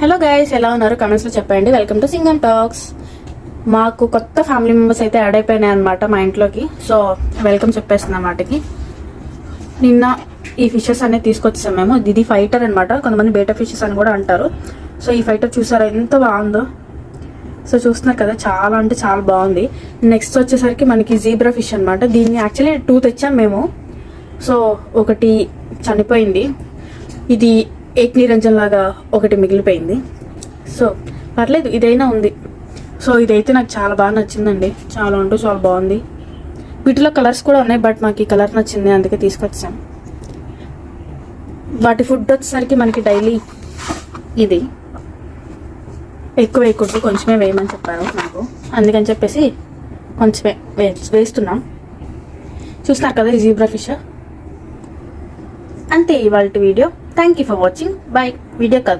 Hello guys, ఎలా ఉన్నారు? Comments లో చెప్పండి. Welcome to Singam talks. మాకు కొత్త ఫ్యామిలీ మెంబర్స్ అయితే యాడ్ అయిపోయినాయి అనమాట మా ఇంట్లోకి. సో వెల్కమ్ చెప్పేస్తున్నాం వాటికి. నిన్న ఈ ఫిషెస్ అనేది తీసుకొచ్చాం మేము. ఇది ఫైటర్ అనమాట, కొంతమంది బేటా ఫిషెస్ అని కూడా అంటారు. సో ఈ ఫైటర్ చూసారా ఎంత బాగుందో. సో చూస్తున్నారు కదా, చాలా అంటే చాలా బాగుంది. నెక్స్ట్ వచ్చేసరికి మనకి జీబ్రా ఫిష్ అనమాట. దీన్ని యాక్చువల్లీ 2 తెచ్చాం మేము. సో ఒకటి చనిపోయింది, ఇది ఏక్ నిరంజన్ లాగా ఒకటి మిగిలిపోయింది. సో పర్లేదు, ఇదైనా ఉంది. సో ఇదైతే నాకు చాలా బాగా నచ్చిందండి, చాలా అంటే చాలా బాగుంది. వీటిలో కలర్స్ కూడా ఉన్నాయి, బట్ మాకు ఈ కలర్ నచ్చింది అందుకే తీసుకొచ్చాం. వాటి ఫుడ్ వచ్చేసరికి మనకి డైలీ ఇది ఎక్కువ వేయకూడదు, కొంచెమే వేయమని చెప్పారు నాకు. అందుకని చెప్పేసి కొంచెమే వేస్తున్నాం. చూస్తున్నారు కదా ఈ జీబ్రా ఫిష్. అంతే ఇవాళ video. Thank you for watching. Bye. Video కాదు,